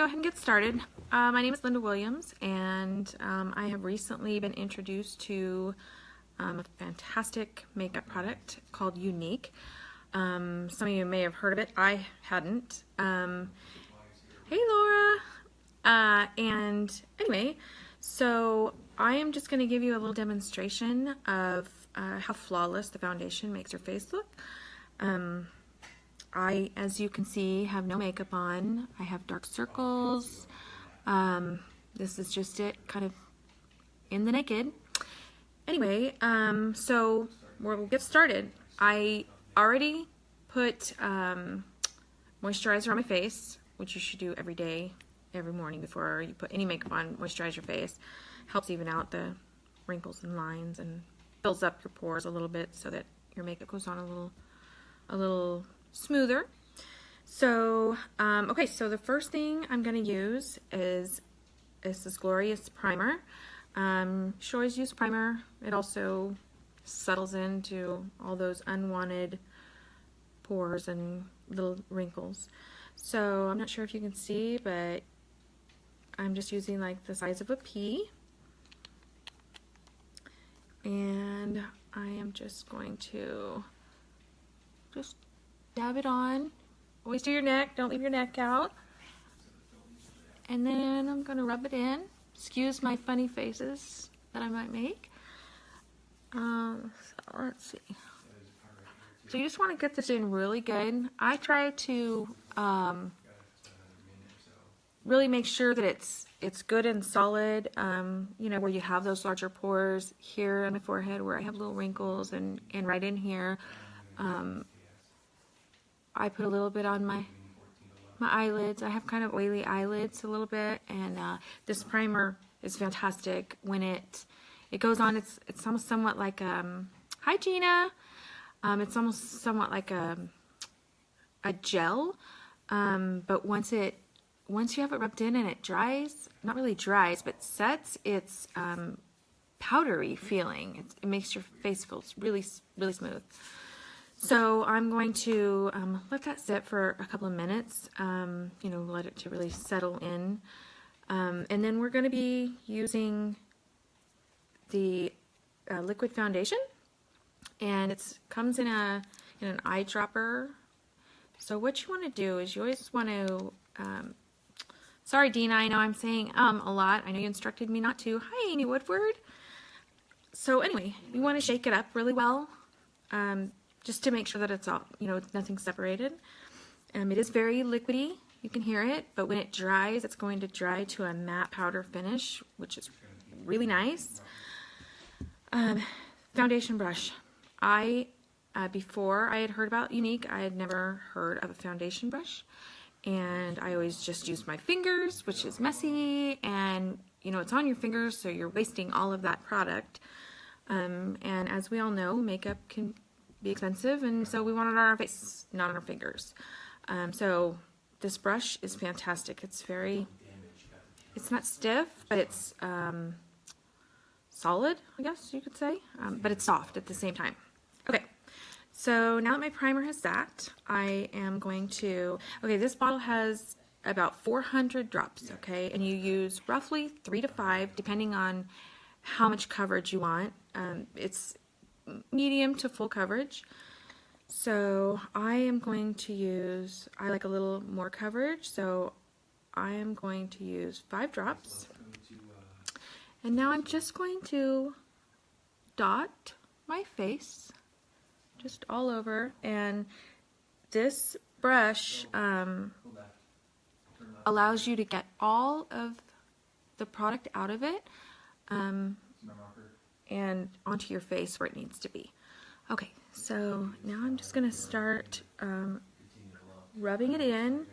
go ahead and get started. My name is Linda Williams, and I have recently been introduced to a fantastic makeup product called Younique. Some of you may have heard of it. I hadn't. Hey, Laura. And anyway, so I am just going to give you a little demonstration of how flawless the foundation makes your face look. I, as you can see, have no makeup on. I have dark circles. This is just it, kind of in the naked. Anyway, so we'll get started. I already put moisturizer on my face, which you should do every day, every morning before you put any makeup on. Moisturize your face. Helps even out the wrinkles and lines and fills up your pores a little bit so that your makeup goes on a little smoother. So, okay, so the first thing I'm going to use is this glorious primer. You should always use primer. It also settles into all those unwanted pores and little wrinkles. So I'm not sure if you can see, but I'm just using like the size of a pea. And I am just going to just dab it on. Always do your neck, don't leave your neck out. And then I'm going to rub it in. Excuse my funny faces that I might make. So let's see. So you just want to get this in really good. I try to really make sure that it's good and solid. You know, where you have those larger pores here on my forehead where I have little wrinkles and right in here. I put a little bit on my eyelids. I have kind of oily eyelids a little bit, and this primer is fantastic. When it goes on, it's almost somewhat like hi Gina. It's almost somewhat like a gel, but once you have it rubbed in and it dries, not really dries, but sets, it's powdery feeling. It makes your face feel really smooth. So I'm going to let that sit for a couple of minutes, you know, let it to really settle in. And then we're going to be using the liquid foundation, and it comes in an eyedropper. So what you want to do is you always want to, sorry Dina, I know I'm saying a lot. I know you instructed me not to. Hi Amy Woodward. So anyway, you want to shake it up really well. Just to make sure that it's all, you know, nothing separated. It is very liquidy, you can hear it, but when it dries, it's going to dry to a matte powder finish, which is really nice. Foundation brush. Before I had heard about Younique, I had never heard of a foundation brush, and I always just used my fingers, which is messy, and you know, it's on your fingers, so you're wasting all of that product. And as we all know, makeup can be expensive, and so we want it on our face, not on our fingers. So this brush is fantastic. It's not stiff, but it's solid, I guess you could say, but it's soft at the same time. Okay, so now that my primer has sat, I am going to, okay, this bottle has about 400 drops, okay, and you use roughly 3 to 5, depending on how much coverage you want. It's medium to full coverage. So I am going to use, I like a little more coverage, so I am going to use 5 drops. And now I'm just going to dot my face just all over, and this brush allows you to get all of the product out of it and onto your face where it needs to be. Okay, so now I'm just going to start rubbing it in,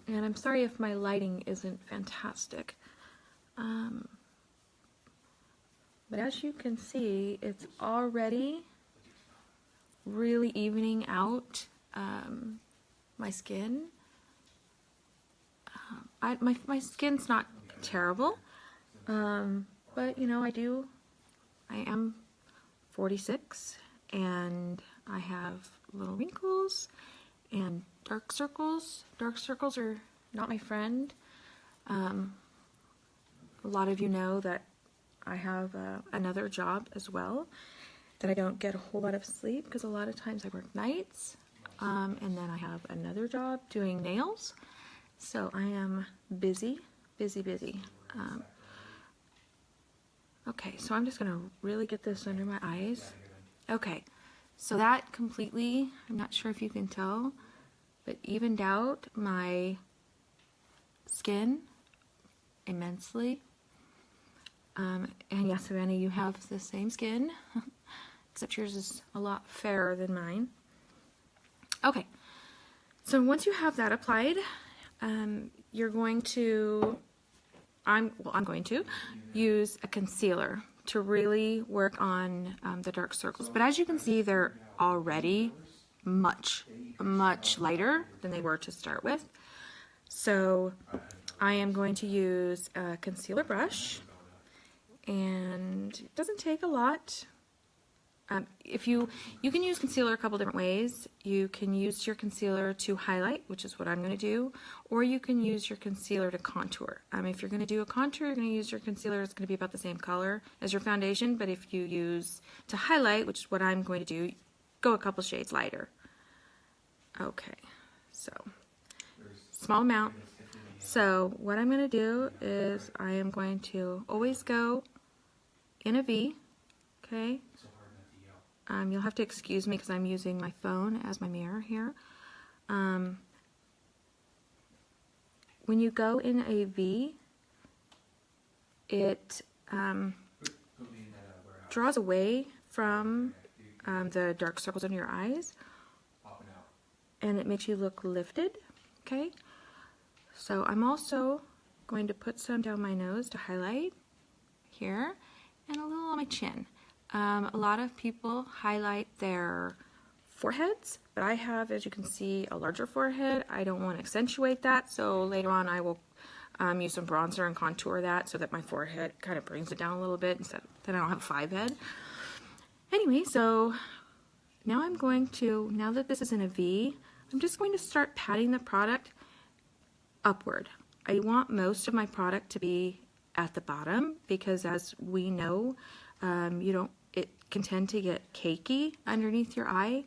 and I'm sorry if my lighting isn't fantastic, but as you can see, it's already really evening out my skin. My skin's not terrible, but you know, I am 46, and I have little wrinkles and dark circles. Dark circles are not my friend. A lot of you know that I have another job as well, that I don't get a whole lot of sleep because a lot of times I work nights, and then I have another job doing nails. So I am busy. Okay, so I'm just going to really get this under my eyes. Okay, so that completely, I'm not sure if you can tell, but evened out my skin immensely. And yes, Savannah, you have the same skin, except yours is a lot fairer than mine. Okay, so once you have that applied, you're going to, I'm going to use a concealer to really work on the dark circles. But as you can see, they're already much lighter than they were to start with. So I am going to use a concealer brush, and it doesn't take a lot. If you can use concealer a couple different ways. You can use your concealer to highlight, which is what I'm going to do, or you can use your concealer to contour. If you're going to do a contour, you're going to use your concealer. It's going to be about the same color as your foundation, but if you use to highlight, which is what I'm going to do, go a couple shades lighter. Okay, so small amount. So what I'm going to do is I am going to always go in a V, okay? You'll have to excuse me because I'm using my phone as my mirror here. When you go in a V, it draws away from the dark circles under your eyes, and it makes you look lifted, okay? So I'm also going to put some down my nose to highlight here, and a little on my chin. A lot of people highlight their foreheads, but I have, as you can see, a larger forehead. I don't want to accentuate that, so later on I will use some bronzer and contour that so that my forehead kind of brings it down a little bit, instead then I don't have a 5 head. Anyway, so now I'm going to, now that this is in a V, I'm just going to start patting the product upward. I want most of my product to be at the bottom because, as we know, it can tend to get cakey underneath your eye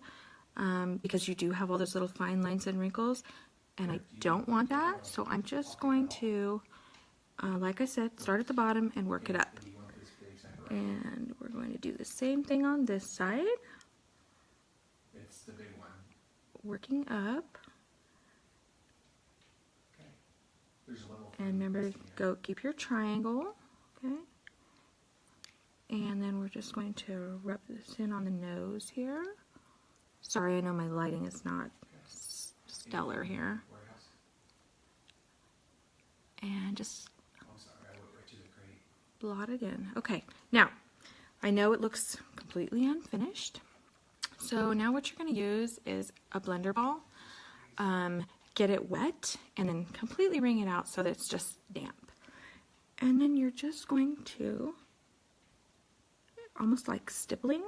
because you do have all those little fine lines and wrinkles, and I don't want that. So I'm just going to, like I said, start at the bottom and work it up. And we're going to do the same thing on this side. It's the big one. Working up. And remember to keep your triangle, okay? And then we're just going to rub this in on the nose here. Sorry, I know my lighting is not stellar here. And just blot it in. Okay, now, I know it looks completely unfinished. So now what you're going to use is a blender ball. Get it wet and then completely wring it out so that it's just damp. And then you're just going to, almost like stippling,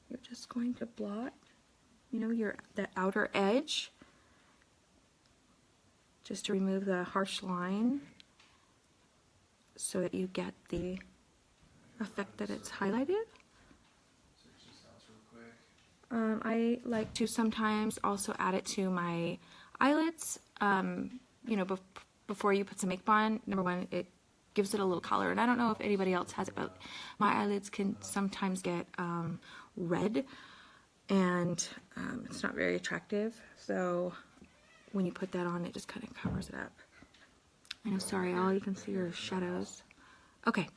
you're just going to blot, the outer edge, just to remove the harsh line so that you get the effect that it's highlighted. I like to sometimes also add it to my eyelids, before you put some makeup on. Number one, it gives it a little color, and I don't know if anybody else has it, but my eyelids can sometimes get red, and it's not very attractive, so when you put that on, it just kind of covers it up. I know, sorry, all you can see are shadows. Okay,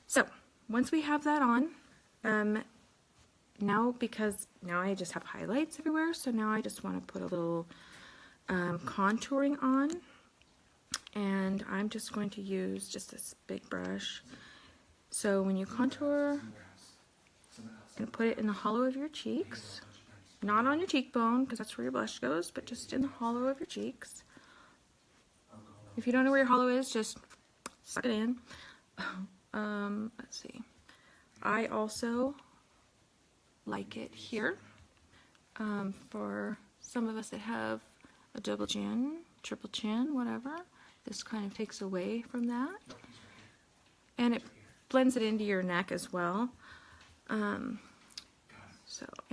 so once we have that on, because now I just have highlights everywhere, so now I just want to put a little contouring on, and I'm just going to use just this big brush. So when you contour, and put it in the hollow of your cheeks, not on your cheekbone because that's where your blush goes, but just in the hollow of your cheeks. If you don't know where your hollow is, just suck it in. Let's see. I also like it here. For some of us that have a double chin, triple chin, whatever. This kind of takes away from that. And it blends it into your neck as well. And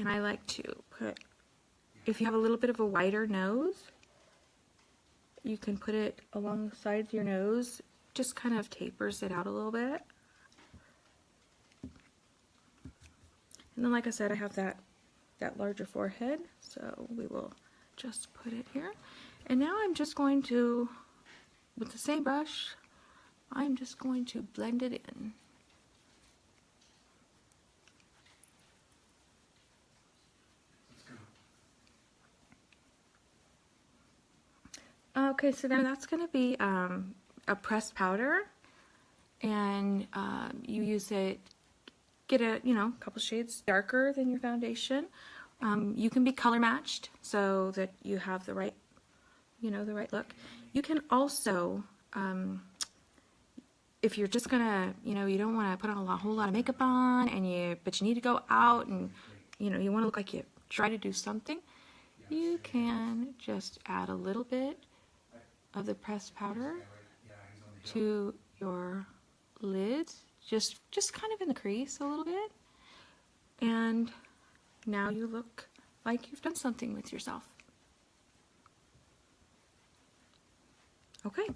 I like to put, if you have a little bit of a wider nose, you can put it along the sides of your nose. Just kind of tapers it out a little bit. And then, like I said, I have that larger forehead, so we will just put it here. And now I'm just going to, with the same brush, I'm just going to blend it in. Okay, so now that's going to be a pressed powder, and you use it, get a couple shades darker than your foundation. You can be color matched so that you have the right, the right look. You can also, if you're just gonna, you don't want to put on a whole lot of makeup on, but you need to go out and, you want to look like you try to do something, you can just add a little bit of the pressed powder to your lids, just kind of in the crease a little bit, and now you look like you've done something with yourself. Okay,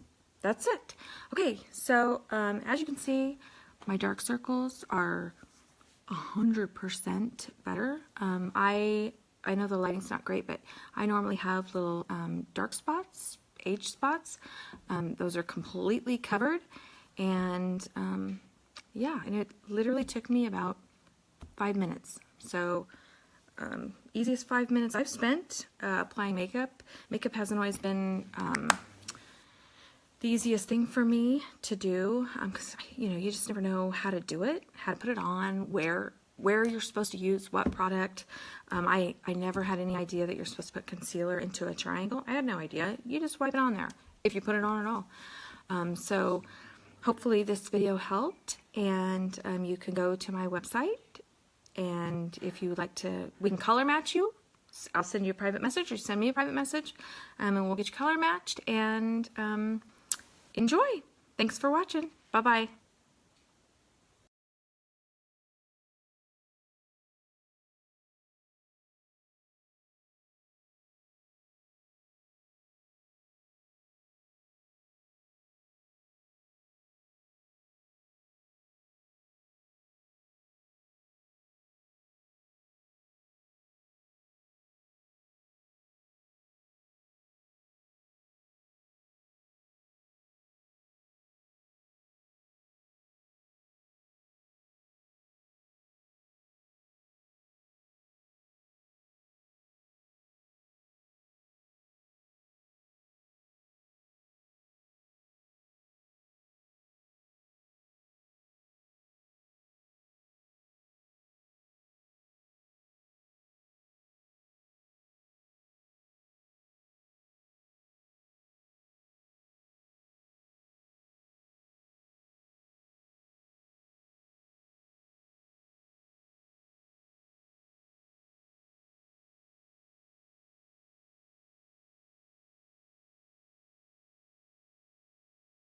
that's it. Okay, so as you can see, my dark circles are 100% better. I know the lighting's not great, but I normally have little dark spots, age spots. Those are completely covered, and yeah, and it literally took me about 5 minutes. So easiest 5 minutes I've spent applying makeup. Makeup hasn't always been the easiest thing for me to do, because you just never know how to do it, how to put it on, where you're supposed to use what product. I never had any idea that you're supposed to put concealer into a triangle. I had no idea. You just wipe it on there if you put it on at all. So hopefully this video helped, and you can go to my website, and if you would like to, we can color match you. I'll send you a private message, or send me a private message, and we'll get you color matched, and enjoy. Thanks for watching. Bye-bye.